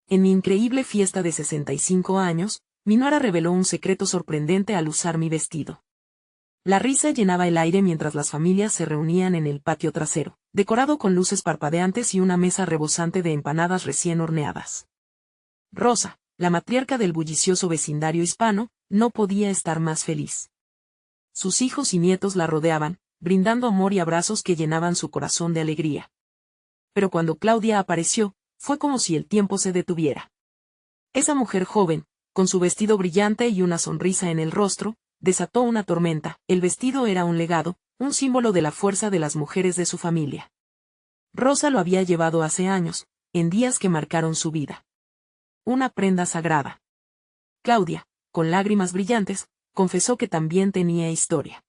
en mi increíble fiesta de 65 años, mi nuera reveló un secreto sorprendente al usar mi vestido. La risa llenaba el aire mientras las familias se reunían en el patio trasero, decorado con luces parpadeantes y una mesa rebosante de empanadas recién horneadas. Rosa, la matriarca del bullicioso vecindario hispano, no podía estar más feliz. Sus hijos y nietos la rodeaban, brindando amor y abrazos que llenaban su corazón de alegría. Pero cuando Claudia apareció, fue como si el tiempo se detuviera. Esa mujer joven, con su vestido brillante y una sonrisa en el rostro, desató una tormenta. El vestido era un legado, un símbolo de la fuerza de las mujeres de su familia. Rosa lo había llevado hace años, en días que marcaron su vida. Una prenda sagrada. Claudia, con lágrimas brillantes, confesó que también tenía historia.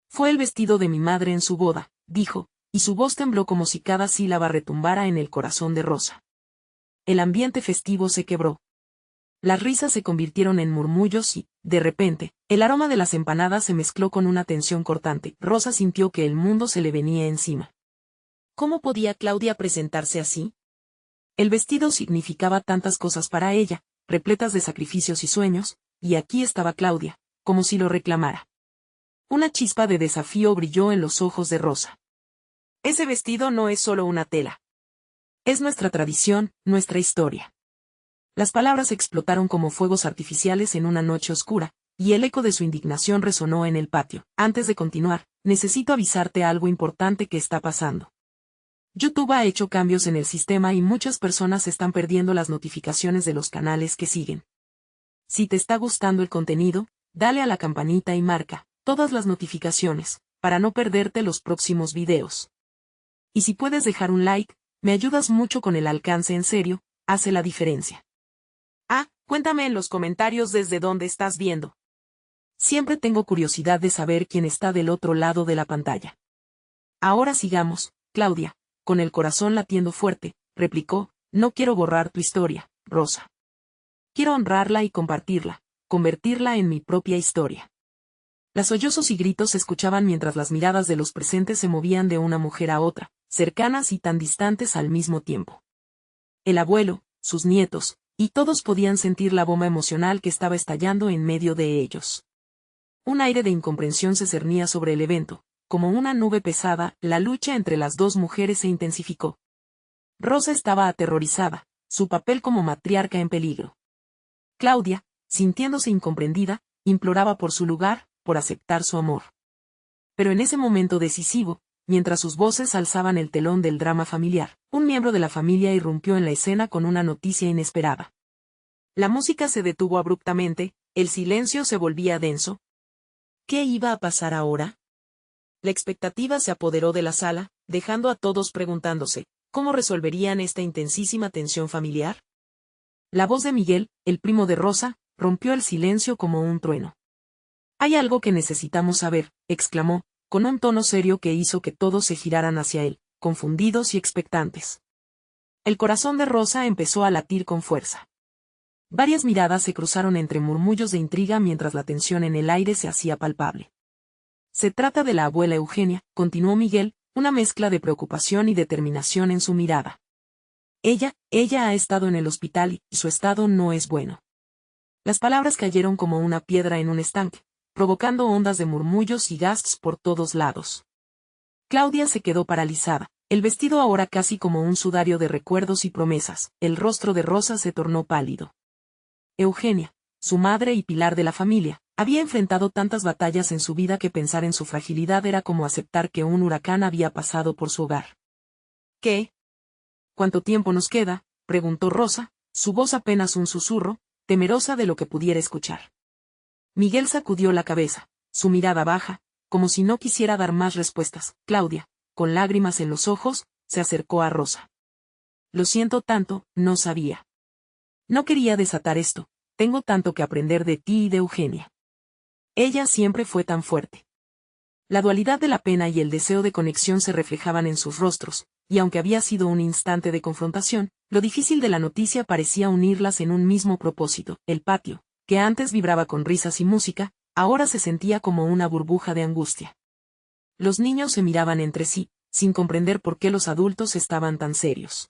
Fue el vestido de mi madre en su boda, dijo, y su voz tembló como si cada sílaba retumbara en el corazón de Rosa. El ambiente festivo se quebró. Las risas se convirtieron en murmullos y, de repente, el aroma de las empanadas se mezcló con una tensión cortante. Rosa sintió que el mundo se le venía encima. ¿Cómo podía Claudia presentarse así? El vestido significaba tantas cosas para ella, repletas de sacrificios y sueños, y aquí estaba Claudia, como si lo reclamara. Una chispa de desafío brilló en los ojos de Rosa. Ese vestido no es solo una tela. Es nuestra tradición, nuestra historia. Las palabras explotaron como fuegos artificiales en una noche oscura, y el eco de su indignación resonó en el patio. Antes de continuar, necesito avisarte algo importante que está pasando. YouTube ha hecho cambios en el sistema y muchas personas están perdiendo las notificaciones de los canales que siguen. Si te está gustando el contenido, dale a la campanita y marca todas las notificaciones, para no perderte los próximos videos. Y si puedes dejar un like, me ayudas mucho con el alcance, en serio, hace la diferencia. Cuéntame en los comentarios desde dónde estás viendo. Siempre tengo curiosidad de saber quién está del otro lado de la pantalla. Ahora sigamos, Claudia, con el corazón latiendo fuerte, replicó, no quiero borrar tu historia, Rosa. Quiero honrarla y compartirla, convertirla en mi propia historia. Los sollozos y gritos se escuchaban mientras las miradas de los presentes se movían de una mujer a otra, cercanas y tan distantes al mismo tiempo. El abuelo, sus nietos, y todos podían sentir la bomba emocional que estaba estallando en medio de ellos. Un aire de incomprensión se cernía sobre el evento, como una nube pesada. La lucha entre las dos mujeres se intensificó. Rosa estaba aterrorizada, su papel como matriarca en peligro. Claudia, sintiéndose incomprendida, imploraba por su lugar, por aceptar su amor. Pero en ese momento decisivo, mientras sus voces alzaban el telón del drama familiar, un miembro de la familia irrumpió en la escena con una noticia inesperada. La música se detuvo abruptamente, el silencio se volvía denso. ¿Qué iba a pasar ahora? La expectativa se apoderó de la sala, dejando a todos preguntándose, ¿cómo resolverían esta intensísima tensión familiar? La voz de Miguel, el primo de Rosa, rompió el silencio como un trueno. Hay algo que necesitamos saber, exclamó, con un tono serio que hizo que todos se giraran hacia él, confundidos y expectantes. El corazón de Rosa empezó a latir con fuerza. Varias miradas se cruzaron entre murmullos de intriga mientras la tensión en el aire se hacía palpable. Se trata de la abuela Eugenia, continuó Miguel, una mezcla de preocupación y determinación en su mirada. Ella ha estado en el hospital y su estado no es bueno. Las palabras cayeron como una piedra en un estanque, provocando ondas de murmullos y gasps por todos lados. Claudia se quedó paralizada, el vestido ahora casi como un sudario de recuerdos y promesas. El rostro de Rosa se tornó pálido. Eugenia, su madre y pilar de la familia, había enfrentado tantas batallas en su vida que pensar en su fragilidad era como aceptar que un huracán había pasado por su hogar. ¿Qué? ¿Cuánto tiempo nos queda?, preguntó Rosa, su voz apenas un susurro, temerosa de lo que pudiera escuchar. Miguel sacudió la cabeza, su mirada baja, como si no quisiera dar más respuestas. Claudia, con lágrimas en los ojos, se acercó a Rosa. Lo siento tanto, no sabía. No quería desatar esto, tengo tanto que aprender de ti y de Eugenia. Ella siempre fue tan fuerte. La dualidad de la pena y el deseo de conexión se reflejaban en sus rostros, y aunque había sido un instante de confrontación, lo difícil de la noticia parecía unirlas en un mismo propósito. El patio, que antes vibraba con risas y música, ahora se sentía como una burbuja de angustia. Los niños se miraban entre sí, sin comprender por qué los adultos estaban tan serios.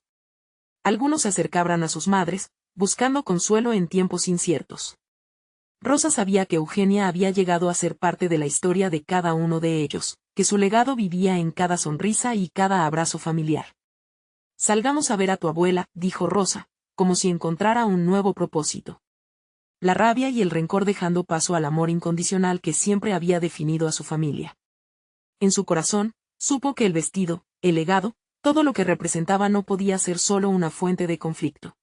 Algunos se acercaban a sus madres, buscando consuelo en tiempos inciertos. Rosa sabía que Eugenia había llegado a ser parte de la historia de cada uno de ellos, que su legado vivía en cada sonrisa y cada abrazo familiar. «Salgamos a ver a tu abuela», dijo Rosa, como si encontrara un nuevo propósito. La rabia y el rencor dejando paso al amor incondicional que siempre había definido a su familia. En su corazón, supo que el vestido, el legado, todo lo que representaba no podía ser solo una fuente de conflicto.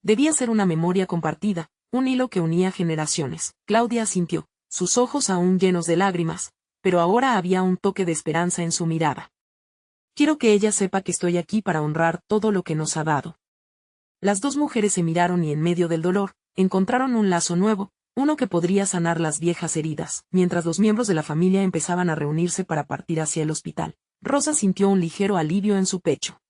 Debía ser una memoria compartida, un hilo que unía generaciones. Claudia asintió, sus ojos aún llenos de lágrimas, pero ahora había un toque de esperanza en su mirada. «Quiero que ella sepa que estoy aquí para honrar todo lo que nos ha dado». Las dos mujeres se miraron y en medio del dolor, encontraron un lazo nuevo, uno que podría sanar las viejas heridas. Mientras los miembros de la familia empezaban a reunirse para partir hacia el hospital, Rosa sintió un ligero alivio en su pecho.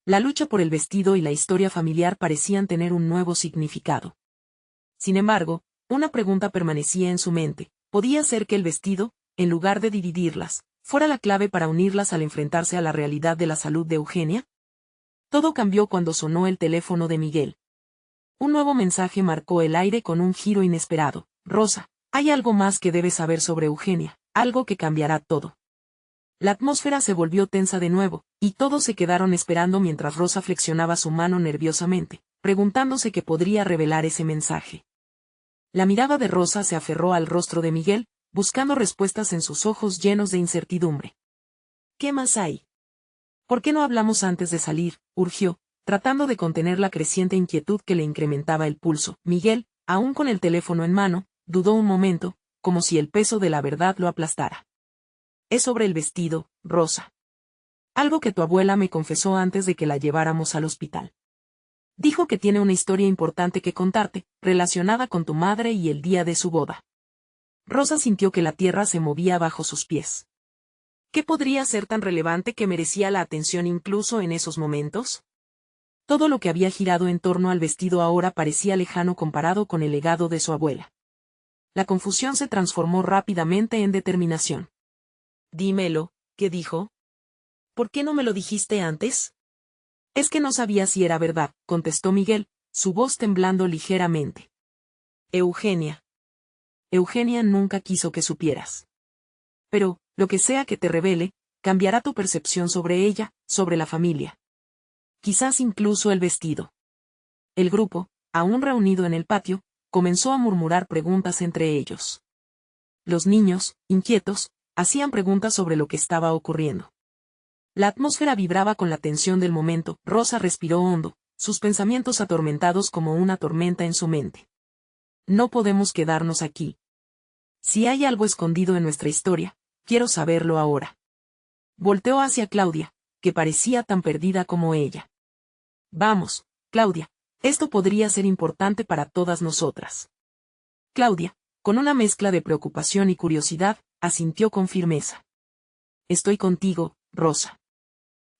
La lucha por el vestido y la historia familiar parecían tener un nuevo significado. Sin embargo, una pregunta permanecía en su mente: ¿podía ser que el vestido, en lugar de dividirlas, fuera la clave para unirlas al enfrentarse a la realidad de la salud de Eugenia? Todo cambió cuando sonó el teléfono de Miguel. Un nuevo mensaje marcó el aire con un giro inesperado. «Rosa, hay algo más que debes saber sobre Eugenia, algo que cambiará todo». La atmósfera se volvió tensa de nuevo, y todos se quedaron esperando mientras Rosa flexionaba su mano nerviosamente, preguntándose qué podría revelar ese mensaje. La mirada de Rosa se aferró al rostro de Miguel, buscando respuestas en sus ojos llenos de incertidumbre. «¿Qué más hay? ¿Por qué no hablamos antes de salir?», urgió, tratando de contener la creciente inquietud que le incrementaba el pulso. Miguel, aún con el teléfono en mano, dudó un momento, como si el peso de la verdad lo aplastara. «Es sobre el vestido, Rosa. Algo que tu abuela me confesó antes de que la lleváramos al hospital. Dijo que tiene una historia importante que contarte, relacionada con tu madre y el día de su boda». Rosa sintió que la tierra se movía bajo sus pies. ¿Qué podría ser tan relevante que merecía la atención incluso en esos momentos? Todo lo que había girado en torno al vestido ahora parecía lejano comparado con el legado de su abuela. La confusión se transformó rápidamente en determinación. «Dímelo», ¿qué dijo? «¿Por qué no me lo dijiste antes?» «Es que no sabía si era verdad», contestó Miguel, su voz temblando ligeramente. «Eugenia. Eugenia nunca quiso que supieras. Pero, lo que sea que te revele, cambiará tu percepción sobre ella, sobre la familia. Quizás incluso el vestido». El grupo, aún reunido en el patio, comenzó a murmurar preguntas entre ellos. Los niños, inquietos, hacían preguntas sobre lo que estaba ocurriendo. La atmósfera vibraba con la tensión del momento. Rosa respiró hondo, sus pensamientos atormentados como una tormenta en su mente. «No podemos quedarnos aquí. Si hay algo escondido en nuestra historia, quiero saberlo ahora». Volteó hacia Claudia, que parecía tan perdida como ella. «Vamos, Claudia, esto podría ser importante para todas nosotras». Claudia, con una mezcla de preocupación y curiosidad, asintió con firmeza. «Estoy contigo, Rosa.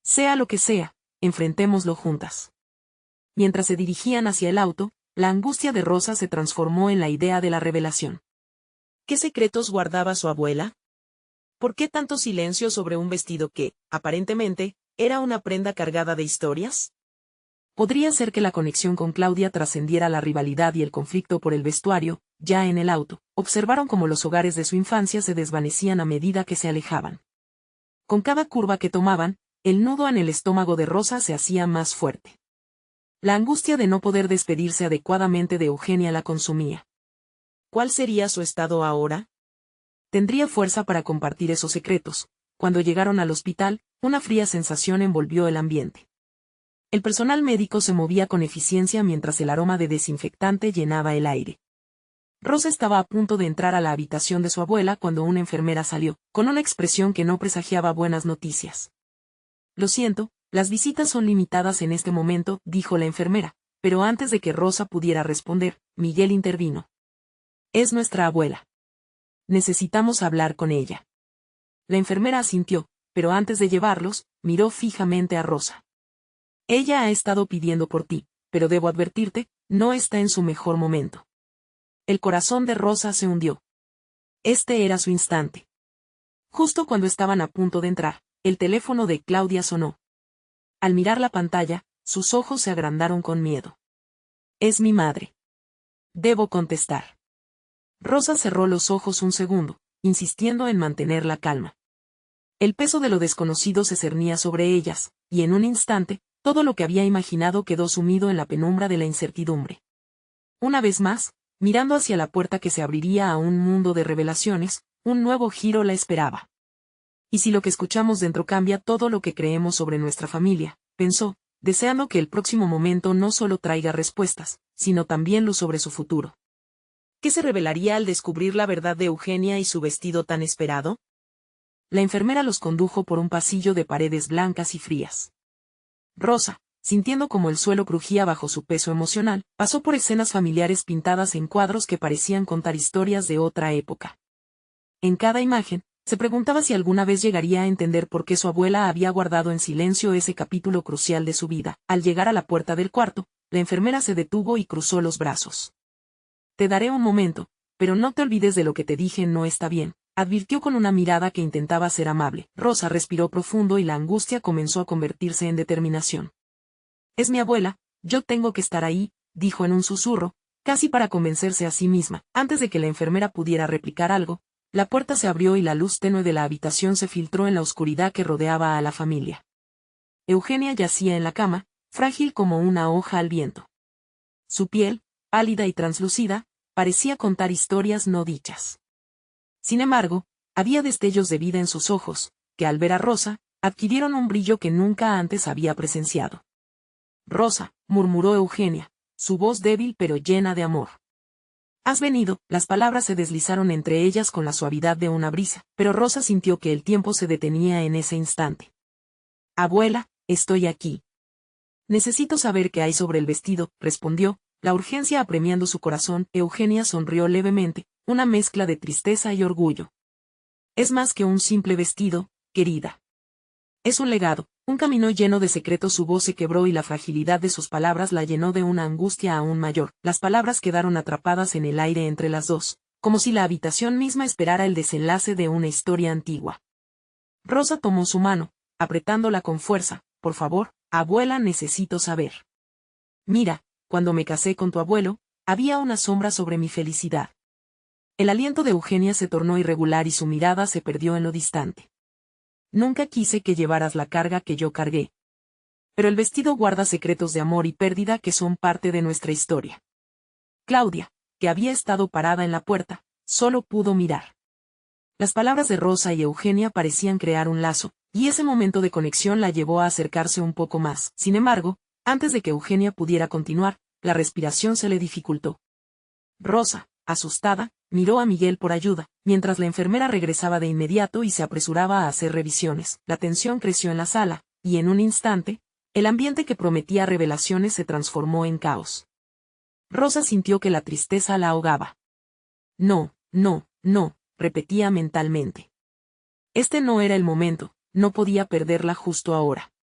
Sea lo que sea, enfrentémoslo juntas». Mientras se dirigían hacia el auto, la angustia de Rosa se transformó en la idea de la revelación. ¿Qué secretos guardaba su abuela? ¿Por qué tanto silencio sobre un vestido que, aparentemente, era una prenda cargada de historias? Podría ser que la conexión con Claudia trascendiera la rivalidad y el conflicto por el vestuario. Ya en el auto, observaron cómo los hogares de su infancia se desvanecían a medida que se alejaban. Con cada curva que tomaban, el nudo en el estómago de Rosa se hacía más fuerte. La angustia de no poder despedirse adecuadamente de Eugenia la consumía. ¿Cuál sería su estado ahora? ¿Tendría fuerza para compartir esos secretos? Cuando llegaron al hospital, una fría sensación envolvió el ambiente. El personal médico se movía con eficiencia mientras el aroma de desinfectante llenaba el aire. Rosa estaba a punto de entrar a la habitación de su abuela cuando una enfermera salió, con una expresión que no presagiaba buenas noticias. «Lo siento, las visitas son limitadas en este momento», dijo la enfermera, pero antes de que Rosa pudiera responder, Miguel intervino. «Es nuestra abuela. Necesitamos hablar con ella». La enfermera asintió, pero antes de llevarlos, miró fijamente a Rosa. «Ella ha estado pidiendo por ti, pero debo advertirte, no está en su mejor momento». El corazón de Rosa se hundió. Este era su instante. Justo cuando estaban a punto de entrar, el teléfono de Claudia sonó. Al mirar la pantalla, sus ojos se agrandaron con miedo. Es mi madre. Debo contestar. Rosa cerró los ojos un segundo, insistiendo en mantener la calma. El peso de lo desconocido se cernía sobre ellas, y en un instante, todo lo que había imaginado quedó sumido en la penumbra de la incertidumbre. Una vez más, mirando hacia la puerta que se abriría a un mundo de revelaciones, un nuevo giro la esperaba. ¿Y si lo que escuchamos dentro cambia todo lo que creemos sobre nuestra familia?, pensó, deseando que el próximo momento no solo traiga respuestas, sino también luz sobre su futuro. ¿Qué se revelaría al descubrir la verdad de Eugenia y su vestido tan esperado? La enfermera los condujo por un pasillo de paredes blancas y frías. Rosa, sintiendo como el suelo crujía bajo su peso emocional, pasó por escenas familiares pintadas en cuadros que parecían contar historias de otra época. En cada imagen, se preguntaba si alguna vez llegaría a entender por qué su abuela había guardado en silencio ese capítulo crucial de su vida. Al llegar a la puerta del cuarto, la enfermera se detuvo y cruzó los brazos. Te daré un momento, pero no te olvides de lo que te dije, no está bien, advirtió con una mirada que intentaba ser amable. Rosa respiró profundo y la angustia comenzó a convertirse en determinación. Es mi abuela, yo tengo que estar ahí, dijo en un susurro, casi para convencerse a sí misma. Antes de que la enfermera pudiera replicar algo, la puerta se abrió y la luz tenue de la habitación se filtró en la oscuridad que rodeaba a la familia. Eugenia yacía en la cama, frágil como una hoja al viento. Su piel, pálida y translúcida, parecía contar historias no dichas. Sin embargo, había destellos de vida en sus ojos, que al ver a Rosa, adquirieron un brillo que nunca antes había presenciado. Rosa, murmuró Eugenia, su voz débil pero llena de amor. Has venido, las palabras se deslizaron entre ellas con la suavidad de una brisa, pero Rosa sintió que el tiempo se detenía en ese instante. Abuela, estoy aquí. Necesito saber qué hay sobre el vestido, respondió, la urgencia apremiando su corazón. Eugenia sonrió levemente, una mezcla de tristeza y orgullo. Es más que un simple vestido, querida. Es un legado, un camino lleno de secretos. Su voz se quebró y la fragilidad de sus palabras la llenó de una angustia aún mayor. Las palabras quedaron atrapadas en el aire entre las dos, como si la habitación misma esperara el desenlace de una historia antigua. Rosa tomó su mano, apretándola con fuerza. Por favor, abuela, necesito saber. Mira, cuando me casé con tu abuelo, había una sombra sobre mi felicidad. El aliento de Eugenia se tornó irregular y su mirada se perdió en lo distante. Nunca quise que llevaras la carga que yo cargué. Pero el vestido guarda secretos de amor y pérdida que son parte de nuestra historia. Claudia, que había estado parada en la puerta, solo pudo mirar. Las palabras de Rosa y Eugenia parecían crear un lazo, y ese momento de conexión la llevó a acercarse un poco más. Sin embargo, antes de que Eugenia pudiera continuar, la respiración se le dificultó. Rosa, asustada, miró a Miguel por ayuda, mientras la enfermera regresaba de inmediato y se apresuraba a hacer revisiones. La tensión creció en la sala, y en un instante, el ambiente que prometía revelaciones se transformó en caos. Rosa sintió que la tristeza la ahogaba. No, no, no, repetía mentalmente. Este no era el momento, no podía perderla justo ahora.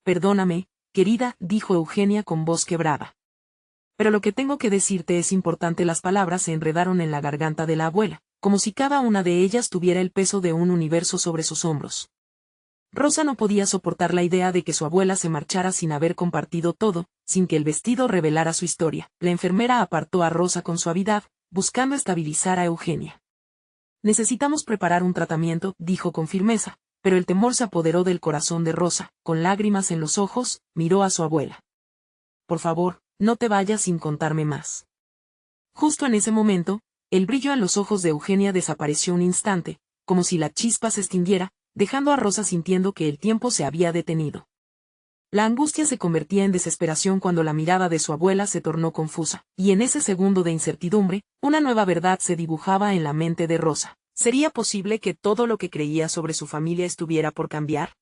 Perdóname, querida, dijo Eugenia con voz quebrada. Pero lo que tengo que decirte es importante. Las palabras se enredaron en la garganta de la abuela, como si cada una de ellas tuviera el peso de un universo sobre sus hombros. Rosa no podía soportar la idea de que su abuela se marchara sin haber compartido todo, sin que el vestido revelara su historia. La enfermera apartó a Rosa con suavidad, buscando estabilizar a Eugenia. Necesitamos preparar un tratamiento, dijo con firmeza, pero el temor se apoderó del corazón de Rosa. Con lágrimas en los ojos, miró a su abuela. Por favor, no te vayas sin contarme más. Justo en ese momento, el brillo en los ojos de Eugenia desapareció un instante, como si la chispa se extinguiera, dejando a Rosa sintiendo que el tiempo se había detenido. La angustia se convertía en desesperación cuando la mirada de su abuela se tornó confusa, y en ese segundo de incertidumbre, una nueva verdad se dibujaba en la mente de Rosa. ¿Sería posible que todo lo que creía sobre su familia estuviera por cambiar?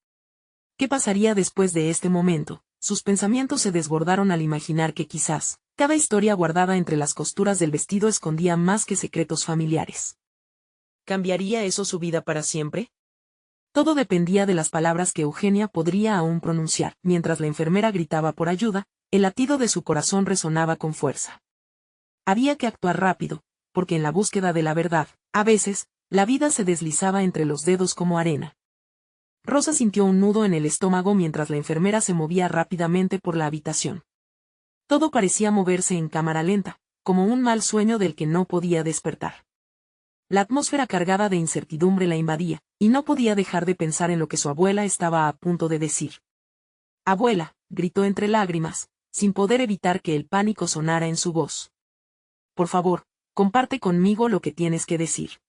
¿Qué pasaría después de este momento? Sus pensamientos se desbordaron al imaginar que quizás, cada historia guardada entre las costuras del vestido escondía más que secretos familiares. ¿Cambiaría eso su vida para siempre? Todo dependía de las palabras que Eugenia podría aún pronunciar. Mientras la enfermera gritaba por ayuda, el latido de su corazón resonaba con fuerza. Había que actuar rápido, porque en la búsqueda de la verdad, a veces, la vida se deslizaba entre los dedos como arena. Rosa sintió un nudo en el estómago mientras la enfermera se movía rápidamente por la habitación. Todo parecía moverse en cámara lenta, como un mal sueño del que no podía despertar. La atmósfera cargada de incertidumbre la invadía, y no podía dejar de pensar en lo que su abuela estaba a punto de decir. «Abuela», gritó entre lágrimas, sin poder evitar que el pánico sonara en su voz. «Por favor, comparte conmigo lo que tienes que decir».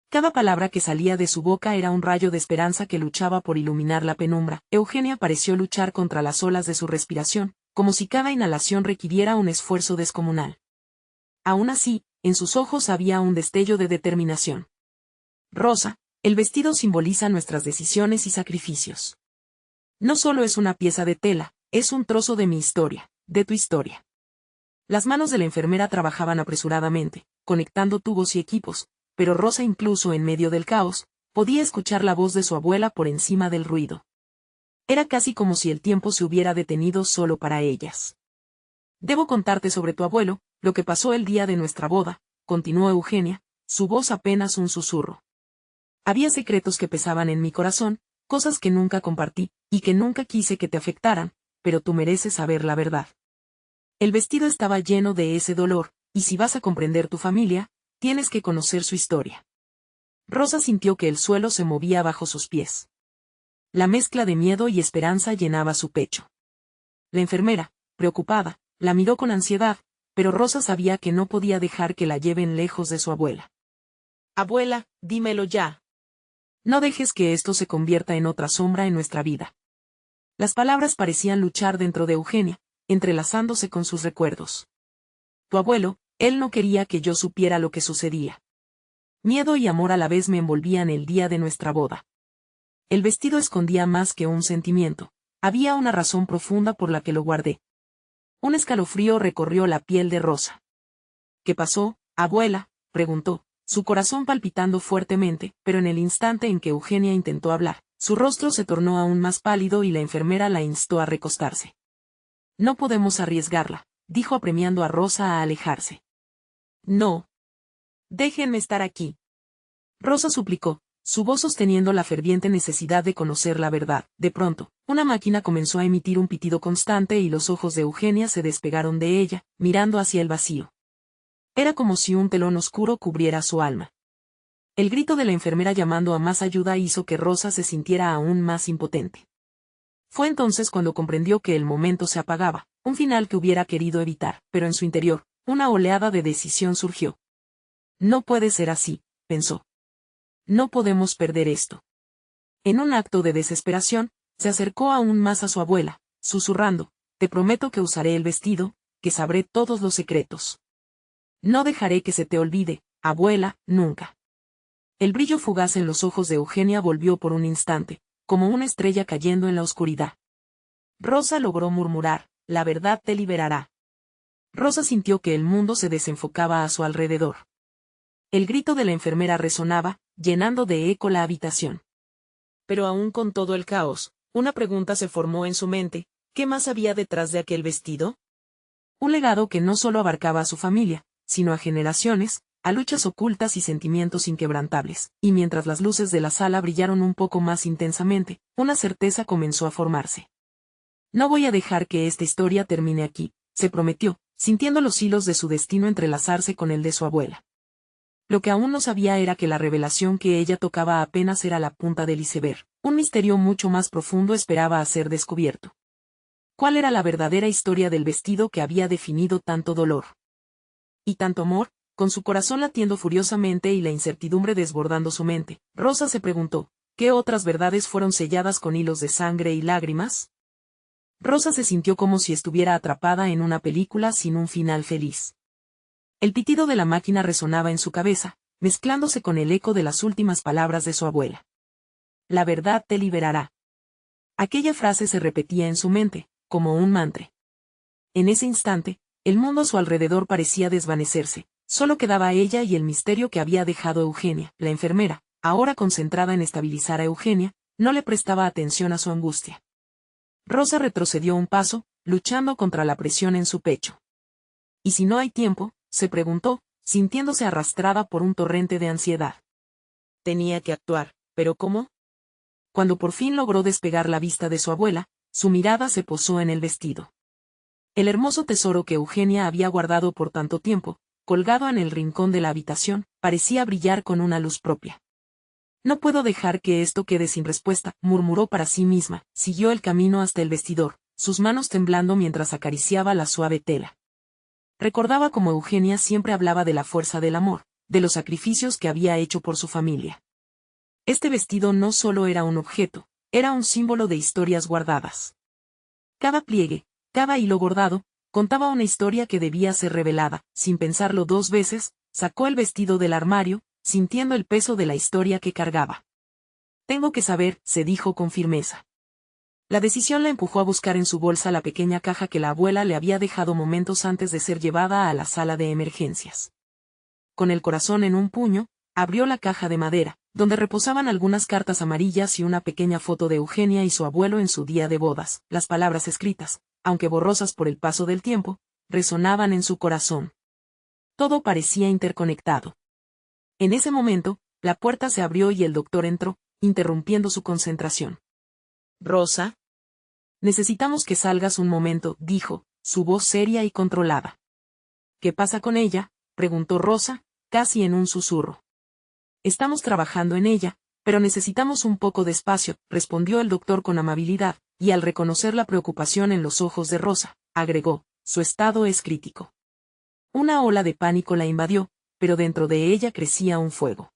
Cada palabra que salía de su boca era un rayo de esperanza que luchaba por iluminar la penumbra. Eugenia pareció luchar contra las olas de su respiración, como si cada inhalación requiriera un esfuerzo descomunal. Aún así, en sus ojos había un destello de determinación. «Rosa, el vestido simboliza nuestras decisiones y sacrificios. No solo es una pieza de tela, es un trozo de mi historia, de tu historia». Las manos de la enfermera trabajaban apresuradamente, conectando tubos y equipos, pero Rosa, incluso en medio del caos, podía escuchar la voz de su abuela por encima del ruido. Era casi como si el tiempo se hubiera detenido solo para ellas. «Debo contarte sobre tu abuelo, lo que pasó el día de nuestra boda», continuó Eugenia, su voz apenas un susurro. «Había secretos que pesaban en mi corazón, cosas que nunca compartí, y que nunca quise que te afectaran, pero tú mereces saber la verdad. El vestido estaba lleno de ese dolor, y si vas a comprender tu familia, tienes que conocer su historia». Rosa sintió que el suelo se movía bajo sus pies. La mezcla de miedo y esperanza llenaba su pecho. La enfermera, preocupada, la miró con ansiedad, pero Rosa sabía que no podía dejar que la lleven lejos de su abuela. «Abuela, dímelo ya. No dejes que esto se convierta en otra sombra en nuestra vida». Las palabras parecían luchar dentro de Eugenia, entrelazándose con sus recuerdos. «Tu abuelo, él no quería que yo supiera lo que sucedía. Miedo y amor a la vez me envolvían el día de nuestra boda. El vestido escondía más que un sentimiento, había una razón profunda por la que lo guardé». Un escalofrío recorrió la piel de Rosa. «¿Qué pasó, abuela?», preguntó, su corazón palpitando fuertemente, pero en el instante en que Eugenia intentó hablar, su rostro se tornó aún más pálido y la enfermera la instó a recostarse. «No podemos arriesgarla», dijo apremiando a Rosa a alejarse. «No. Déjenme estar aquí». Rosa suplicó, su voz sosteniendo la ferviente necesidad de conocer la verdad. De pronto, una máquina comenzó a emitir un pitido constante y los ojos de Eugenia se despegaron de ella, mirando hacia el vacío. Era como si un telón oscuro cubriera su alma. El grito de la enfermera llamando a más ayuda hizo que Rosa se sintiera aún más impotente. Fue entonces cuando comprendió que el momento se apagaba, un final que hubiera querido evitar, pero en su interior, una oleada de decisión surgió. «No puede ser así», pensó. «No podemos perder esto». En un acto de desesperación, se acercó aún más a su abuela, susurrando: «Te prometo que usaré el vestido, que sabré todos los secretos. No dejaré que se te olvide, abuela, nunca». El brillo fugaz en los ojos de Eugenia volvió por un instante, como una estrella cayendo en la oscuridad. Rosa logró murmurar: «La verdad te liberará». Rosa sintió que el mundo se desenfocaba a su alrededor. El grito de la enfermera resonaba, llenando de eco la habitación. Pero aún con todo el caos, una pregunta se formó en su mente: ¿qué más había detrás de aquel vestido? Un legado que no solo abarcaba a su familia, sino a generaciones, a luchas ocultas y sentimientos inquebrantables. Y mientras las luces de la sala brillaron un poco más intensamente, una certeza comenzó a formarse. «No voy a dejar que esta historia termine aquí», se prometió, sintiendo los hilos de su destino entrelazarse con el de su abuela. Lo que aún no sabía era que la revelación que ella tocaba apenas era la punta del iceberg. Un misterio mucho más profundo esperaba a ser descubierto. ¿Cuál era la verdadera historia del vestido que había definido tanto dolor y tanto amor? Con su corazón latiendo furiosamente y la incertidumbre desbordando su mente, Rosa se preguntó: ¿qué otras verdades fueron selladas con hilos de sangre y lágrimas? Rosa se sintió como si estuviera atrapada en una película sin un final feliz. El pitido de la máquina resonaba en su cabeza, mezclándose con el eco de las últimas palabras de su abuela. «La verdad te liberará». Aquella frase se repetía en su mente, como un mantra. En ese instante, el mundo a su alrededor parecía desvanecerse, solo quedaba ella y el misterio que había dejado Eugenia. La enfermera, ahora concentrada en estabilizar a Eugenia, no le prestaba atención a su angustia. Rosa retrocedió un paso, luchando contra la presión en su pecho. «¿Y si no hay tiempo?», se preguntó, sintiéndose arrastrada por un torrente de ansiedad. Tenía que actuar, pero ¿cómo? Cuando por fin logró despegar la vista de su abuela, su mirada se posó en el vestido. El hermoso tesoro que Eugenia había guardado por tanto tiempo, colgado en el rincón de la habitación, parecía brillar con una luz propia. No puedo dejar que esto quede sin respuesta, murmuró para sí misma, siguió el camino hasta el vestidor, sus manos temblando mientras acariciaba la suave tela. Recordaba cómo Eugenia siempre hablaba de la fuerza del amor, de los sacrificios que había hecho por su familia. Este vestido no solo era un objeto, era un símbolo de historias guardadas. Cada pliegue, cada hilo bordado, contaba una historia que debía ser revelada. Sin pensarlo dos veces, sacó el vestido del armario, sintiendo el peso de la historia que cargaba. Tengo que saber, se dijo con firmeza. La decisión la empujó a buscar en su bolsa la pequeña caja que la abuela le había dejado momentos antes de ser llevada a la sala de emergencias. Con el corazón en un puño, abrió la caja de madera, donde reposaban algunas cartas amarillas y una pequeña foto de Eugenia y su abuelo en su día de bodas. Las palabras escritas, aunque borrosas por el paso del tiempo, resonaban en su corazón. Todo parecía interconectado. En ese momento, la puerta se abrió y el doctor entró, interrumpiendo su concentración. Rosa. Necesitamos que salgas un momento, dijo, su voz seria y controlada. ¿Qué pasa con ella?, preguntó Rosa, casi en un susurro. Estamos trabajando en ella, pero necesitamos un poco de espacio, respondió el doctor con amabilidad, y al reconocer la preocupación en los ojos de Rosa, agregó, su estado es crítico. Una ola de pánico la invadió, pero dentro de ella crecía un fuego.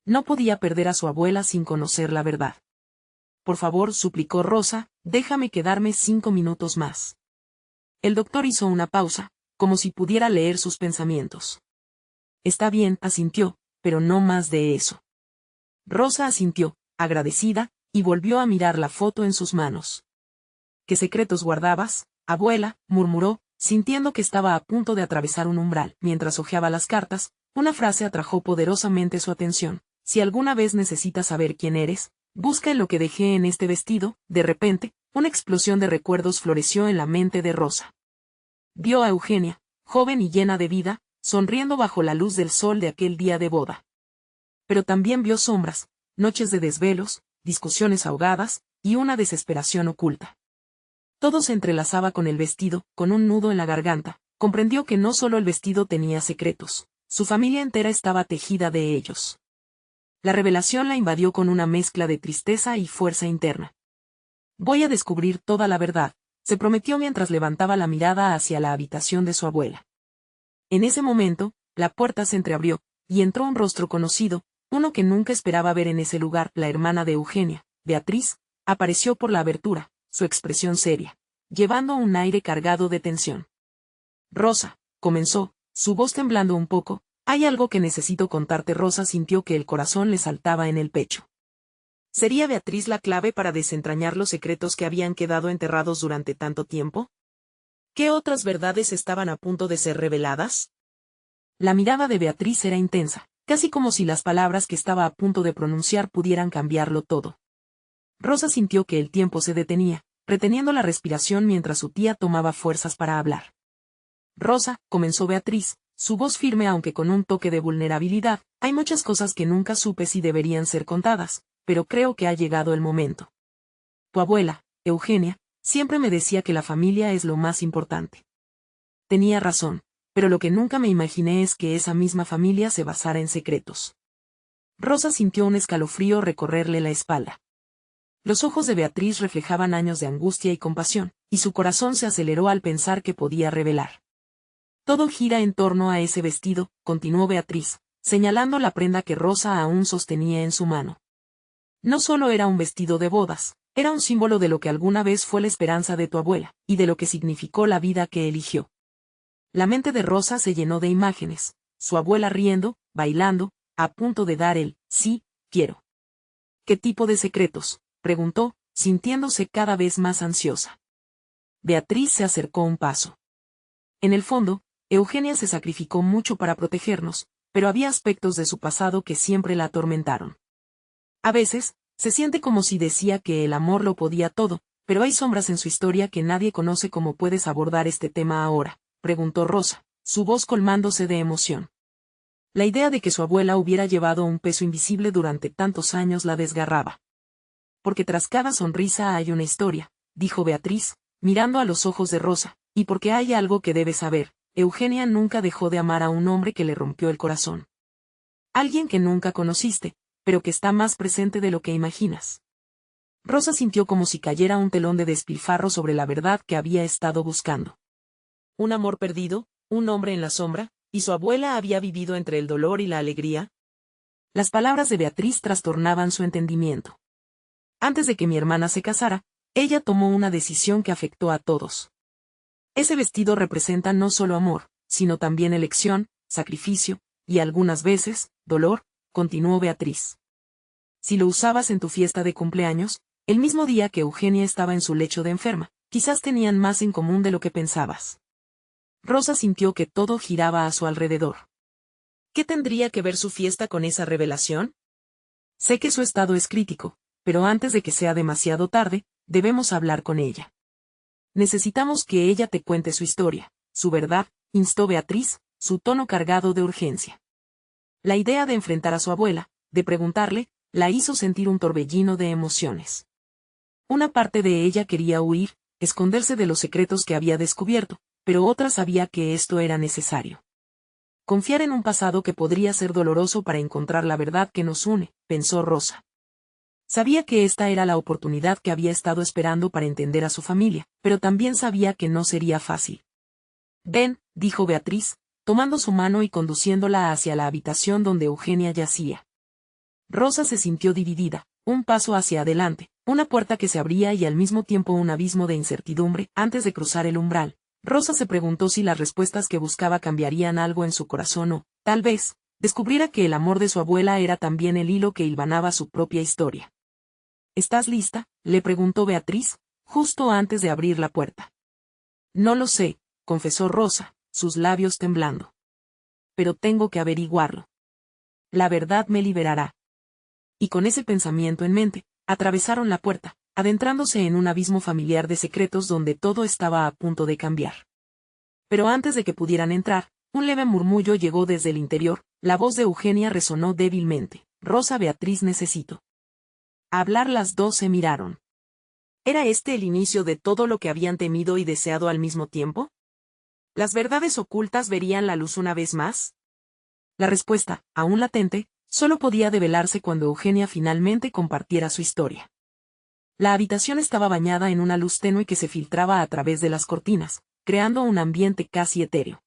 No podía perder a su abuela sin conocer la verdad. Por favor, suplicó Rosa, déjame quedarme 5 minutos más. El doctor hizo una pausa, como si pudiera leer sus pensamientos. Está bien, asintió, pero no más de eso. Rosa asintió, agradecida, y volvió a mirar la foto en sus manos. ¿Qué secretos guardabas, abuela?, murmuró, sintiendo que estaba a punto de atravesar un umbral. Mientras hojeaba las cartas, una frase atrajo poderosamente su atención. Si alguna vez necesitas saber quién eres, busca en lo que dejé en este vestido. De repente, una explosión de recuerdos floreció en la mente de Rosa. Vio a Eugenia, joven y llena de vida, sonriendo bajo la luz del sol de aquel día de boda. Pero también vio sombras, noches de desvelos, discusiones ahogadas, y una desesperación oculta. Todo se entrelazaba con el vestido, con un nudo en la garganta. Comprendió que no solo el vestido tenía secretos, su familia entera estaba tejida de ellos. La revelación la invadió con una mezcla de tristeza y fuerza interna. Voy a descubrir toda la verdad, se prometió mientras levantaba la mirada hacia la habitación de su abuela. En ese momento, la puerta se entreabrió, y entró un rostro conocido, uno que nunca esperaba ver en ese lugar. La hermana de Eugenia, Beatriz, apareció por la abertura, su expresión seria, llevando un aire cargado de tensión. Rosa, comenzó, su voz temblando un poco, hay algo que necesito contarte. Rosa sintió que el corazón le saltaba en el pecho. ¿Sería Beatriz la clave para desentrañar los secretos que habían quedado enterrados durante tanto tiempo? ¿Qué otras verdades estaban a punto de ser reveladas? La mirada de Beatriz era intensa, casi como si las palabras que estaba a punto de pronunciar pudieran cambiarlo todo. Rosa sintió que el tiempo se detenía, reteniendo la respiración mientras su tía tomaba fuerzas para hablar. Rosa, comenzó Beatriz, su voz firme aunque con un toque de vulnerabilidad, hay muchas cosas que nunca supe si deberían ser contadas, pero creo que ha llegado el momento. Tu abuela, Eugenia, siempre me decía que la familia es lo más importante. Tenía razón, pero lo que nunca me imaginé es que esa misma familia se basara en secretos. Rosa sintió un escalofrío recorrerle la espalda. Los ojos de Beatriz reflejaban años de angustia y compasión, y su corazón se aceleró al pensar que podía revelar. Todo gira en torno a ese vestido, continuó Beatriz, señalando la prenda que Rosa aún sostenía en su mano. No solo era un vestido de bodas, era un símbolo de lo que alguna vez fue la esperanza de tu abuela, y de lo que significó la vida que eligió. La mente de Rosa se llenó de imágenes, su abuela riendo, bailando, a punto de dar el sí, quiero. ¿Qué tipo de secretos?, preguntó, sintiéndose cada vez más ansiosa. Beatriz se acercó un paso. En el fondo, Eugenia se sacrificó mucho para protegernos, pero había aspectos de su pasado que siempre la atormentaron. A veces, se siente como si decía que el amor lo podía todo, pero hay sombras en su historia que nadie conoce. ¿Cómo puedes abordar este tema ahora?, preguntó Rosa, su voz colmándose de emoción. La idea de que su abuela hubiera llevado un peso invisible durante tantos años la desgarraba. porque tras cada sonrisa hay una historia, dijo Beatriz, mirando a los ojos de Rosa, y porque hay algo que debes saber, Eugenia nunca dejó de amar a un hombre que le rompió el corazón. Alguien que nunca conociste, pero que está más presente de lo que imaginas. Rosa sintió como si cayera un telón de despilfarro sobre la verdad que había estado buscando. Un amor perdido, un hombre en la sombra, y su abuela había vivido entre el dolor y la alegría. Las palabras de Beatriz trastornaban su entendimiento. Antes de que mi hermana se casara, ella tomó una decisión que afectó a todos. Ese vestido representa no solo amor, sino también elección, sacrificio, y algunas veces, dolor, continuó Beatriz. Si lo usabas en tu fiesta de cumpleaños, el mismo día que Eugenia estaba en su lecho de enferma, quizás tenían más en común de lo que pensabas. Rosa sintió que todo giraba a su alrededor. ¿Qué tendría que ver su fiesta con esa revelación? Sé que su estado es crítico, pero antes de que sea demasiado tarde, debemos hablar con ella. Necesitamos que ella te cuente su historia, su verdad, instó Beatriz, su tono cargado de urgencia. La idea de enfrentar a su abuela, de preguntarle, la hizo sentir un torbellino de emociones. Una parte de ella quería huir, esconderse de los secretos que había descubierto, pero otra sabía que esto era necesario. Confiar en un pasado que podría ser doloroso para encontrar la verdad que nos une, pensó Rosa. Sabía que esta era la oportunidad que había estado esperando para entender a su familia, pero también sabía que no sería fácil. Ven, dijo Beatriz, tomando su mano y conduciéndola hacia la habitación donde Eugenia yacía. Rosa se sintió dividida, un paso hacia adelante, una puerta que se abría y al mismo tiempo un abismo de incertidumbre. Antes de cruzar el umbral, Rosa se preguntó si las respuestas que buscaba cambiarían algo en su corazón o, tal vez, descubriera que el amor de su abuela era también el hilo que hilvanaba su propia historia. ¿Estás lista?, le preguntó Beatriz, justo antes de abrir la puerta. No lo sé, confesó Rosa, sus labios temblando. Pero tengo que averiguarlo. La verdad me liberará. Y con ese pensamiento en mente, atravesaron la puerta, adentrándose en un abismo familiar de secretos donde todo estaba a punto de cambiar. Pero antes de que pudieran entrar, un leve murmullo llegó desde el interior, la voz de Eugenia resonó débilmente. Rosa, Beatriz, necesito hablar. Las dos se miraron. ¿Era este el inicio de todo lo que habían temido y deseado al mismo tiempo? ¿Las verdades ocultas verían la luz una vez más? La respuesta, aún latente, solo podía develarse cuando Eugenia finalmente compartiera su historia. La habitación estaba bañada en una luz tenue que se filtraba a través de las cortinas, creando un ambiente casi etéreo.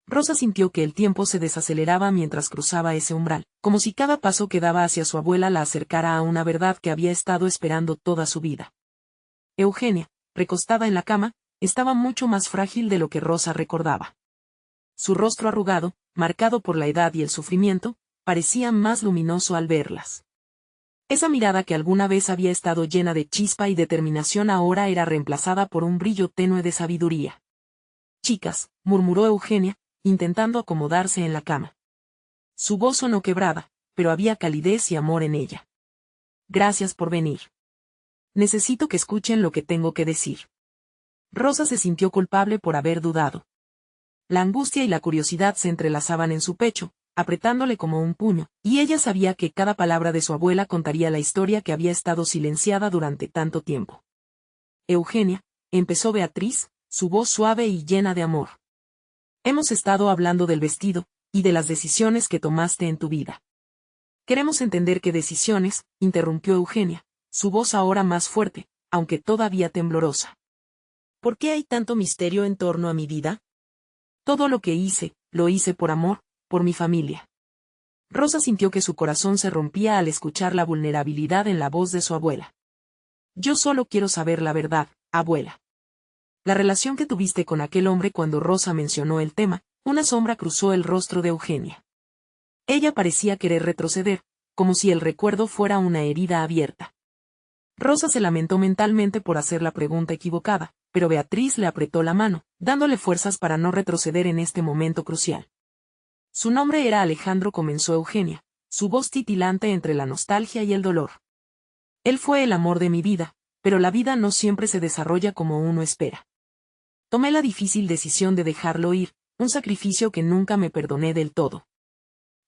Rosa sintió que el tiempo se desaceleraba mientras cruzaba ese umbral, como si cada paso que daba hacia su abuela la acercara a una verdad que había estado esperando toda su vida. Eugenia, recostada en la cama, estaba mucho más frágil de lo que Rosa recordaba. Su rostro arrugado, marcado por la edad y el sufrimiento, parecía más luminoso al verlas. Esa mirada que alguna vez había estado llena de chispa y determinación ahora era reemplazada por un brillo tenue de sabiduría. «Chicas», murmuró Eugenia, intentando acomodarse en la cama. Su voz sonó quebrada, pero había calidez y amor en ella. «Gracias por venir. Necesito que escuchen lo que tengo que decir». Rosa se sintió culpable por haber dudado. La angustia y la curiosidad se entrelazaban en su pecho, apretándole como un puño, y ella sabía que cada palabra de su abuela contaría la historia que había estado silenciada durante tanto tiempo. «Eugenia», empezó Beatriz, su voz suave y llena de amor. «Hemos estado hablando del vestido, y de las decisiones que tomaste en tu vida». «Queremos entender qué decisiones», interrumpió Eugenia, su voz ahora más fuerte, aunque todavía temblorosa. «¿Por qué hay tanto misterio en torno a mi vida? Todo lo que hice, lo hice por amor, por mi familia». Rosa sintió que su corazón se rompía al escuchar la vulnerabilidad en la voz de su abuela. «Yo solo quiero saber la verdad, abuela. La relación que tuviste con aquel hombre». Cuando Rosa mencionó el tema, una sombra cruzó el rostro de Eugenia. Ella parecía querer retroceder, como si el recuerdo fuera una herida abierta. Rosa se lamentó mentalmente por hacer la pregunta equivocada, pero Beatriz le apretó la mano, dándole fuerzas para no retroceder en este momento crucial. «Su nombre era Alejandro», comenzó Eugenia, su voz titilante entre la nostalgia y el dolor. «Él fue el amor de mi vida, pero la vida no siempre se desarrolla como uno espera. Tomé la difícil decisión de dejarlo ir, un sacrificio que nunca me perdoné del todo».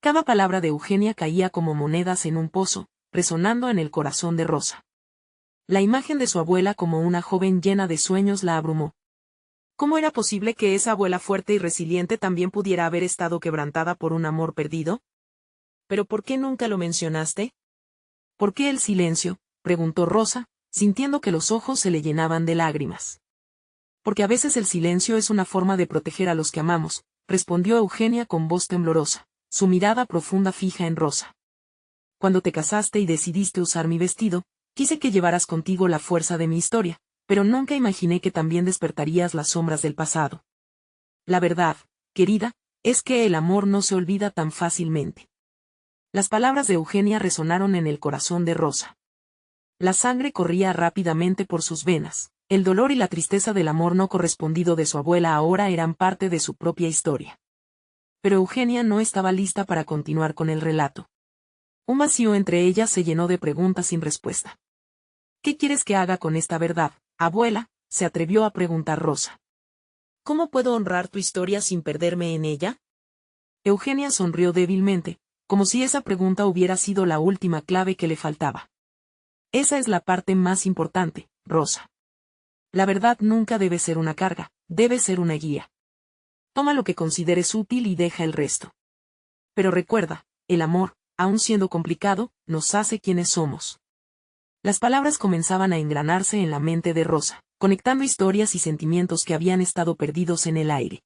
Cada palabra de Eugenia caía como monedas en un pozo, resonando en el corazón de Rosa. La imagen de su abuela como una joven llena de sueños la abrumó. ¿Cómo era posible que esa abuela fuerte y resiliente también pudiera haber estado quebrantada por un amor perdido? ¿Pero por qué nunca lo mencionaste? ¿Por qué el silencio?, preguntó Rosa, sintiendo que los ojos se le llenaban de lágrimas. Porque a veces el silencio es una forma de proteger a los que amamos, respondió Eugenia con voz temblorosa, su mirada profunda fija en Rosa. Cuando te casaste y decidiste usar mi vestido, quise que llevaras contigo la fuerza de mi historia, pero nunca imaginé que también despertarías las sombras del pasado. La verdad, querida, es que el amor no se olvida tan fácilmente. Las palabras de Eugenia resonaron en el corazón de Rosa. La sangre corría rápidamente por sus venas. El dolor y la tristeza del amor no correspondido de su abuela ahora eran parte de su propia historia. Pero Eugenia no estaba lista para continuar con el relato. Un vacío entre ellas se llenó de preguntas sin respuesta. ¿Qué quieres que haga con esta verdad, abuela?, se atrevió a preguntar Rosa. ¿Cómo puedo honrar tu historia sin perderme en ella? Eugenia sonrió débilmente, como si esa pregunta hubiera sido la última clave que le faltaba. Esa es la parte más importante, Rosa. La verdad nunca debe ser una carga, debe ser una guía. Toma lo que consideres útil y deja el resto. Pero recuerda, el amor, aun siendo complicado, nos hace quienes somos. Las palabras comenzaban a engranarse en la mente de Rosa, conectando historias y sentimientos que habían estado perdidos en el aire.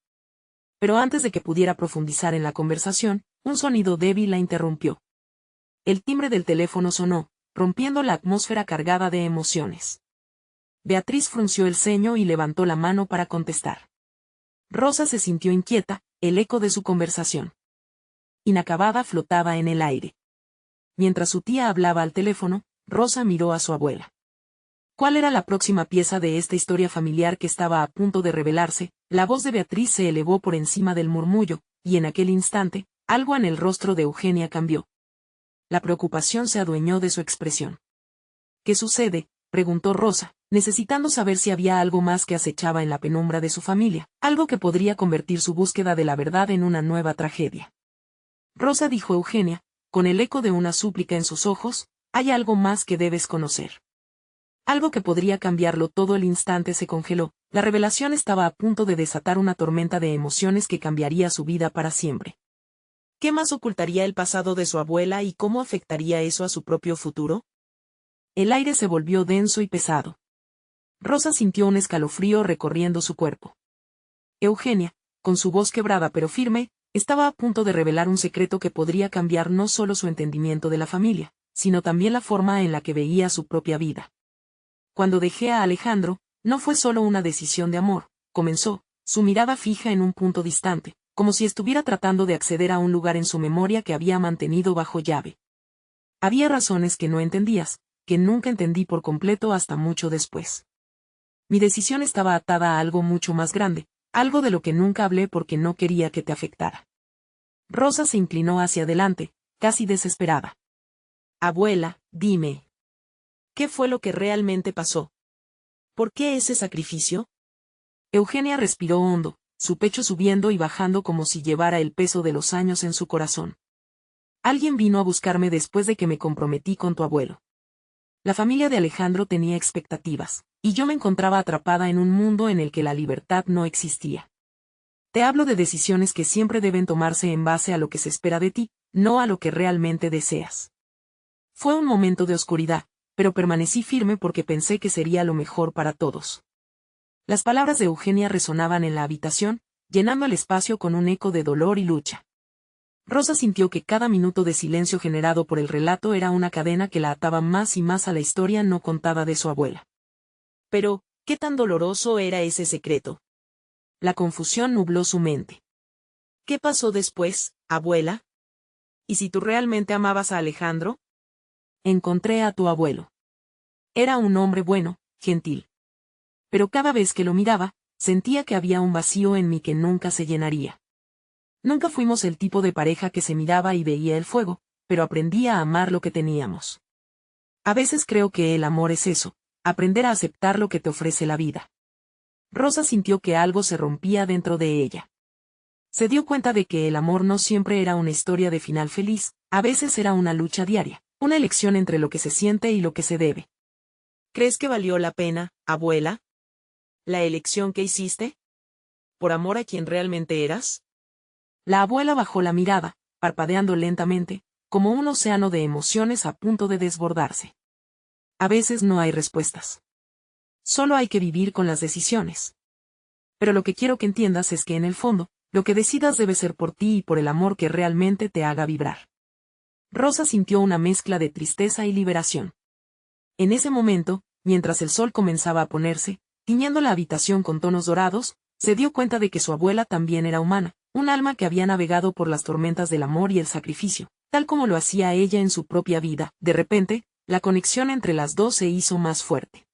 Pero antes de que pudiera profundizar en la conversación, un sonido débil la interrumpió. El timbre del teléfono sonó, rompiendo la atmósfera cargada de emociones. Beatriz frunció el ceño y levantó la mano para contestar. Rosa se sintió inquieta, el eco de su conversación inacabada flotaba en el aire. Mientras su tía hablaba al teléfono, Rosa miró a su abuela. ¿Cuál era la próxima pieza de esta historia familiar que estaba a punto de revelarse? La voz de Beatriz se elevó por encima del murmullo, y en aquel instante, algo en el rostro de Eugenia cambió. La preocupación se adueñó de su expresión. ¿Qué sucede?, preguntó Rosa, necesitando saber si había algo más que acechaba en la penumbra de su familia, algo que podría convertir su búsqueda de la verdad en una nueva tragedia. Rosa, dijo Eugenia, con el eco de una súplica en sus ojos, hay algo más que debes conocer. Algo que podría cambiarlo todo. El instante se congeló, la revelación estaba a punto de desatar una tormenta de emociones que cambiaría su vida para siempre. ¿Qué más ocultaría el pasado de su abuela y cómo afectaría eso a su propio futuro? El aire se volvió denso y pesado. Rosa sintió un escalofrío recorriendo su cuerpo. Eugenia, con su voz quebrada pero firme, estaba a punto de revelar un secreto que podría cambiar no solo su entendimiento de la familia, sino también la forma en la que veía su propia vida. Cuando dejé a Alejandro, no fue solo una decisión de amor, comenzó, su mirada fija en un punto distante, como si estuviera tratando de acceder a un lugar en su memoria que había mantenido bajo llave. Había razones que no entendías, que nunca entendí por completo hasta mucho después. Mi decisión estaba atada a algo mucho más grande, algo de lo que nunca hablé porque no quería que te afectara. Rosa se inclinó hacia adelante, casi desesperada. Abuela, dime. ¿Qué fue lo que realmente pasó? ¿Por qué ese sacrificio? Eugenia respiró hondo, su pecho subiendo y bajando como si llevara el peso de los años en su corazón. Alguien vino a buscarme después de que me comprometí con tu abuelo. La familia de Alejandro tenía expectativas, y yo me encontraba atrapada en un mundo en el que la libertad no existía. Te hablo de decisiones que siempre deben tomarse en base a lo que se espera de ti, no a lo que realmente deseas. Fue un momento de oscuridad, pero permanecí firme porque pensé que sería lo mejor para todos. Las palabras de Eugenia resonaban en la habitación, llenando el espacio con un eco de dolor y lucha. Rosa sintió que cada minuto de silencio generado por el relato era una cadena que la ataba más y más a la historia no contada de su abuela. Pero, ¿qué tan doloroso era ese secreto? La confusión nubló su mente. ¿Qué pasó después, abuela? ¿Y si tú realmente amabas a Alejandro? Encontré a tu abuelo. Era un hombre bueno, gentil. Pero cada vez que lo miraba, sentía que había un vacío en mí que nunca se llenaría. Nunca fuimos el tipo de pareja que se miraba y veía el fuego, pero aprendí a amar lo que teníamos. A veces creo que el amor es eso, aprender a aceptar lo que te ofrece la vida. Rosa sintió que algo se rompía dentro de ella. Se dio cuenta de que el amor no siempre era una historia de final feliz, a veces era una lucha diaria, una elección entre lo que se siente y lo que se debe. ¿Crees que valió la pena, abuela? ¿La elección que hiciste? ¿Por amor a quien realmente eras? La abuela bajó la mirada, parpadeando lentamente, como un océano de emociones a punto de desbordarse. A veces no hay respuestas. Solo hay que vivir con las decisiones. Pero lo que quiero que entiendas es que en el fondo, lo que decidas debe ser por ti y por el amor que realmente te haga vibrar. Rosa sintió una mezcla de tristeza y liberación. En ese momento, mientras el sol comenzaba a ponerse, tiñendo la habitación con tonos dorados, se dio cuenta de que su abuela también era humana, un alma que había navegado por las tormentas del amor y el sacrificio, tal como lo hacía ella en su propia vida. De repente, la conexión entre las dos se hizo más fuerte.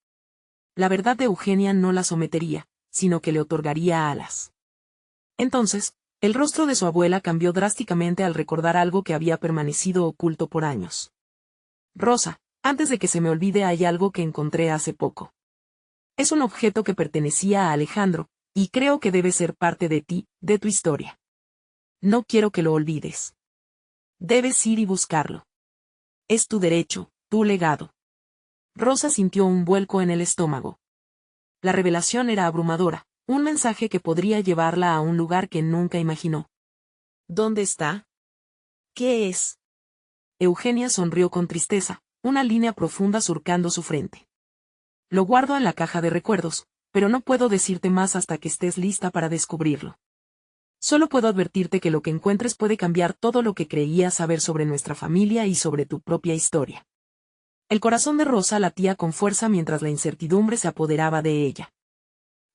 La verdad de Eugenia no la sometería, sino que le otorgaría alas. Entonces, el rostro de su abuela cambió drásticamente al recordar algo que había permanecido oculto por años. Rosa, antes de que se me olvide, hay algo que encontré hace poco. Es un objeto que pertenecía a Alejandro, y creo que debe ser parte de ti, de tu historia. No quiero que lo olvides. Debes ir y buscarlo. Es tu derecho, tu legado. Rosa sintió un vuelco en el estómago. La revelación era abrumadora, un mensaje que podría llevarla a un lugar que nunca imaginó. ¿Dónde está? ¿Qué es? Eugenia sonrió con tristeza, una línea profunda surcando su frente. Lo guardo en la caja de recuerdos, pero no puedo decirte más hasta que estés lista para descubrirlo. Solo puedo advertirte que lo que encuentres puede cambiar todo lo que creías saber sobre nuestra familia y sobre tu propia historia. El corazón de Rosa latía con fuerza mientras la incertidumbre se apoderaba de ella.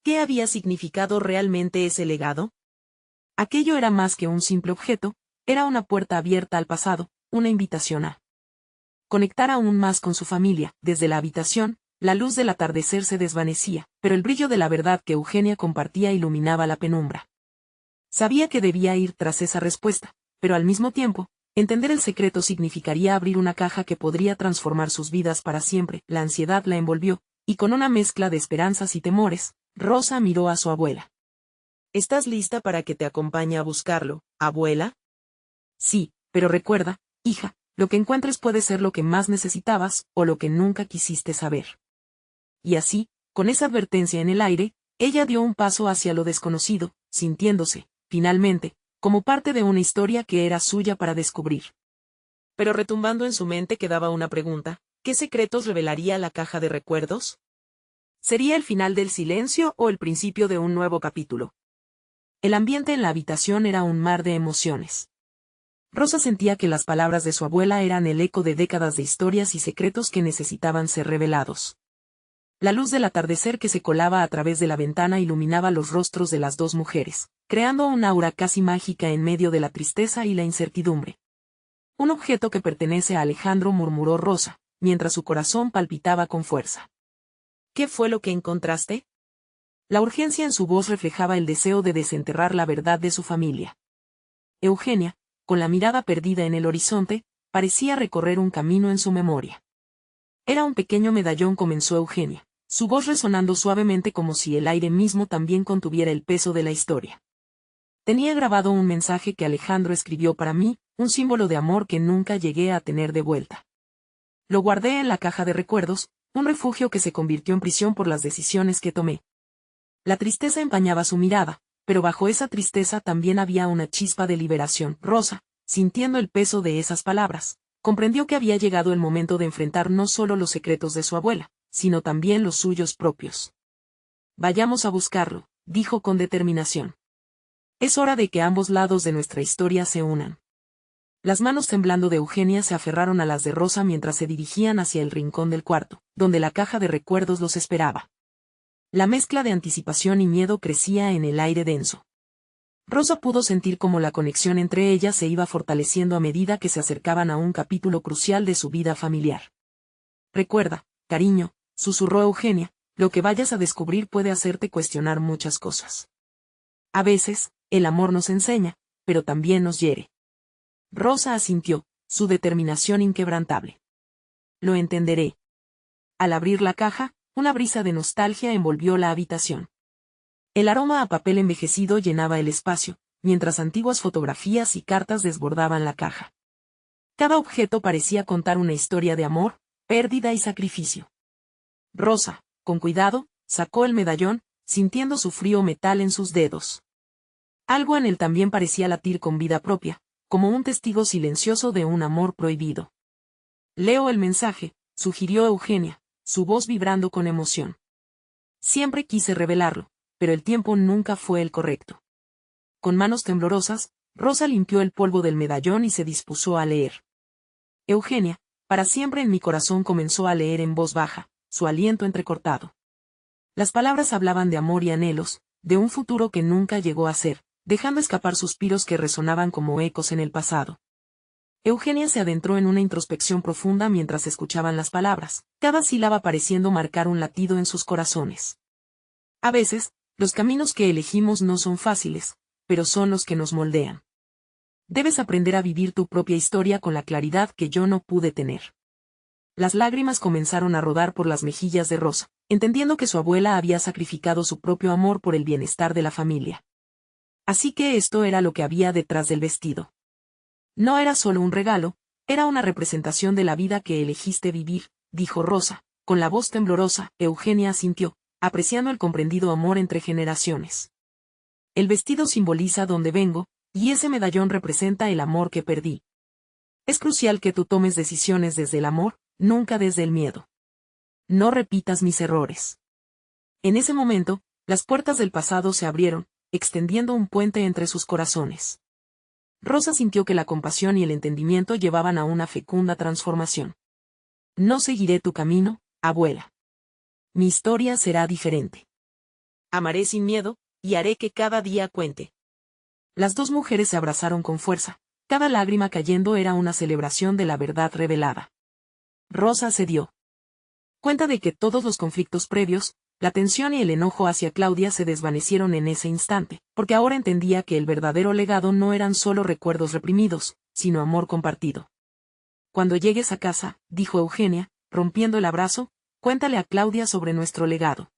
¿Qué había significado realmente ese legado? Aquello era más que un simple objeto, era una puerta abierta al pasado, una invitación a conectar aún más con su familia. Desde la habitación, la luz del atardecer se desvanecía, pero el brillo de la verdad que Eugenia compartía iluminaba la penumbra. Sabía que debía ir tras esa respuesta, pero al mismo tiempo, entender el secreto significaría abrir una caja que podría transformar sus vidas para siempre. La ansiedad la envolvió, y con una mezcla de esperanzas y temores, Rosa miró a su abuela. ¿Estás lista para que te acompañe a buscarlo, abuela? Sí, pero recuerda, hija, lo que encuentres puede ser lo que más necesitabas, o lo que nunca quisiste saber. Y así, con esa advertencia en el aire, ella dio un paso hacia lo desconocido, sintiéndose, finalmente, como parte de una historia que era suya para descubrir. Pero retumbando en su mente quedaba una pregunta: ¿qué secretos revelaría la caja de recuerdos? ¿Sería el final del silencio o el principio de un nuevo capítulo? El ambiente en la habitación era un mar de emociones. Rosa sentía que las palabras de su abuela eran el eco de décadas de historias y secretos que necesitaban ser revelados. La luz del atardecer que se colaba a través de la ventana iluminaba los rostros de las dos mujeres, creando un aura casi mágica en medio de la tristeza y la incertidumbre. Un objeto que pertenece a Alejandro, murmuró Rosa, mientras su corazón palpitaba con fuerza. ¿Qué fue lo que encontraste? La urgencia en su voz reflejaba el deseo de desenterrar la verdad de su familia. Eugenia, con la mirada perdida en el horizonte, parecía recorrer un camino en su memoria. Era un pequeño medallón, comenzó Eugenia, su voz resonando suavemente como si el aire mismo también contuviera el peso de la historia. Tenía grabado un mensaje que Alejandro escribió para mí, un símbolo de amor que nunca llegué a tener de vuelta. Lo guardé en la caja de recuerdos, un refugio que se convirtió en prisión por las decisiones que tomé. La tristeza empañaba su mirada, pero bajo esa tristeza también había una chispa de liberación. Rosa, sintiendo el peso de esas palabras, comprendió que había llegado el momento de enfrentar no solo los secretos de su abuela, sino también los suyos propios. Vayamos a buscarlo, dijo con determinación. Es hora de que ambos lados de nuestra historia se unan. Las manos temblando de Eugenia se aferraron a las de Rosa mientras se dirigían hacia el rincón del cuarto, donde la caja de recuerdos los esperaba. La mezcla de anticipación y miedo crecía en el aire denso. Rosa pudo sentir cómo la conexión entre ellas se iba fortaleciendo a medida que se acercaban a un capítulo crucial de su vida familiar. Recuerda, cariño, susurró Eugenia, lo que vayas a descubrir puede hacerte cuestionar muchas cosas. A veces, el amor nos enseña, pero también nos hiere. Rosa asintió, su determinación inquebrantable. Lo entenderé. Al abrir la caja, una brisa de nostalgia envolvió la habitación. El aroma a papel envejecido llenaba el espacio, mientras antiguas fotografías y cartas desbordaban la caja. Cada objeto parecía contar una historia de amor, pérdida y sacrificio. Rosa, con cuidado, sacó el medallón, sintiendo su frío metal en sus dedos. Algo en él también parecía latir con vida propia, como un testigo silencioso de un amor prohibido. Leo el mensaje, sugirió Eugenia, su voz vibrando con emoción. Siempre quise revelarlo, pero el tiempo nunca fue el correcto. Con manos temblorosas, Rosa limpió el polvo del medallón y se dispuso a leer. Eugenia, para siempre en mi corazón, comenzó a leer en voz baja, su aliento entrecortado. Las palabras hablaban de amor y anhelos, de un futuro que nunca llegó a ser, dejando escapar suspiros que resonaban como ecos en el pasado. Eugenia se adentró en una introspección profunda mientras escuchaban las palabras, cada sílaba pareciendo marcar un latido en sus corazones. A veces, los caminos que elegimos no son fáciles, pero son los que nos moldean. Debes aprender a vivir tu propia historia con la claridad que yo no pude tener. Las lágrimas comenzaron a rodar por las mejillas de Rosa, entendiendo que su abuela había sacrificado su propio amor por el bienestar de la familia. Así que esto era lo que había detrás del vestido. No era solo un regalo, era una representación de la vida que elegiste vivir, dijo Rosa, con la voz temblorosa. Eugenia asintió, apreciando el comprendido amor entre generaciones. El vestido simboliza dónde vengo, y ese medallón representa el amor que perdí. Es crucial que tú tomes decisiones desde el amor, nunca desde el miedo. No repitas mis errores. En ese momento, las puertas del pasado se abrieron, extendiendo un puente entre sus corazones. Rosa sintió que la compasión y el entendimiento llevaban a una fecunda transformación. No seguiré tu camino, abuela. Mi historia será diferente. Amaré sin miedo, y haré que cada día cuente. Las dos mujeres se abrazaron con fuerza, cada lágrima cayendo era una celebración de la verdad revelada. Rosa se dio cuenta de que todos los conflictos previos, la tensión y el enojo hacia Claudia se desvanecieron en ese instante, porque ahora entendía que el verdadero legado no eran solo recuerdos reprimidos, sino amor compartido. Cuando llegues a casa, dijo Eugenia, rompiendo el abrazo, cuéntale a Claudia sobre nuestro legado.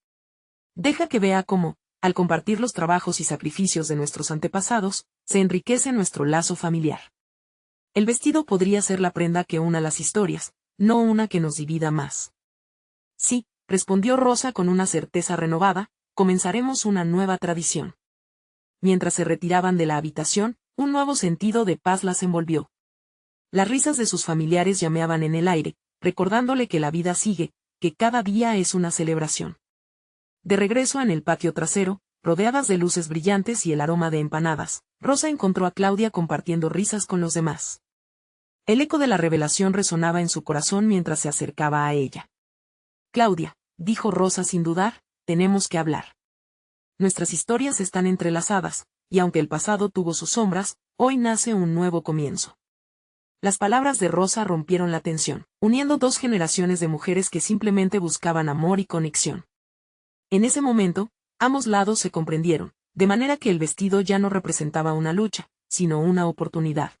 Deja que vea cómo, al compartir los trabajos y sacrificios de nuestros antepasados, se enriquece nuestro lazo familiar. El vestido podría ser la prenda que una las historias, no una que nos divida más. Sí, respondió Rosa con una certeza renovada, comenzaremos una nueva tradición. Mientras se retiraban de la habitación, un nuevo sentido de paz las envolvió. Las risas de sus familiares llameaban en el aire, recordándole que la vida sigue, que cada día es una celebración. De regreso en el patio trasero, rodeadas de luces brillantes y el aroma de empanadas, Rosa encontró a Claudia compartiendo risas con los demás. El eco de la revelación resonaba en su corazón mientras se acercaba a ella. Claudia, dijo Rosa sin dudar, tenemos que hablar. Nuestras historias están entrelazadas, y aunque el pasado tuvo sus sombras, hoy nace un nuevo comienzo. Las palabras de Rosa rompieron la tensión, uniendo dos generaciones de mujeres que simplemente buscaban amor y conexión. En ese momento, ambos lados se comprendieron, de manera que el vestido ya no representaba una lucha, sino una oportunidad.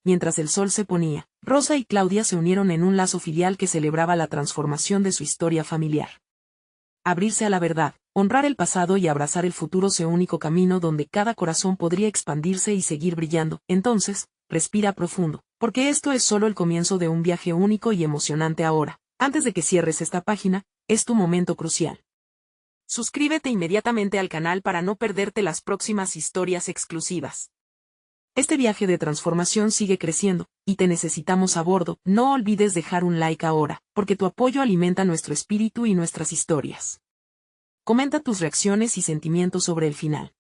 Mientras el sol se ponía, Rosa y Claudia se unieron en un lazo filial que celebraba la transformación de su historia familiar. Abrirse a la verdad, honrar el pasado y abrazar el futuro es el único camino donde cada corazón podría expandirse y seguir brillando. Entonces, respira profundo, porque esto es solo el comienzo de un viaje único y emocionante ahora. Antes de que cierres esta página, es tu momento crucial. Suscríbete inmediatamente al canal para no perderte las próximas historias exclusivas. Este viaje de transformación sigue creciendo, y te necesitamos a bordo. No olvides dejar un like ahora, porque tu apoyo alimenta nuestro espíritu y nuestras historias. Comenta tus reacciones y sentimientos sobre el final.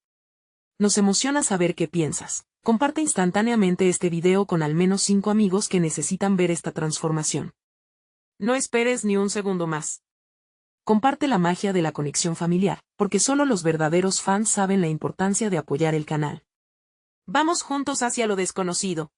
Nos emociona saber qué piensas. Comparte instantáneamente este video con al menos 5 amigos que necesitan ver esta transformación. No esperes ni un segundo más. Comparte la magia de la conexión familiar, porque solo los verdaderos fans saben la importancia de apoyar el canal. Vamos juntos hacia lo desconocido.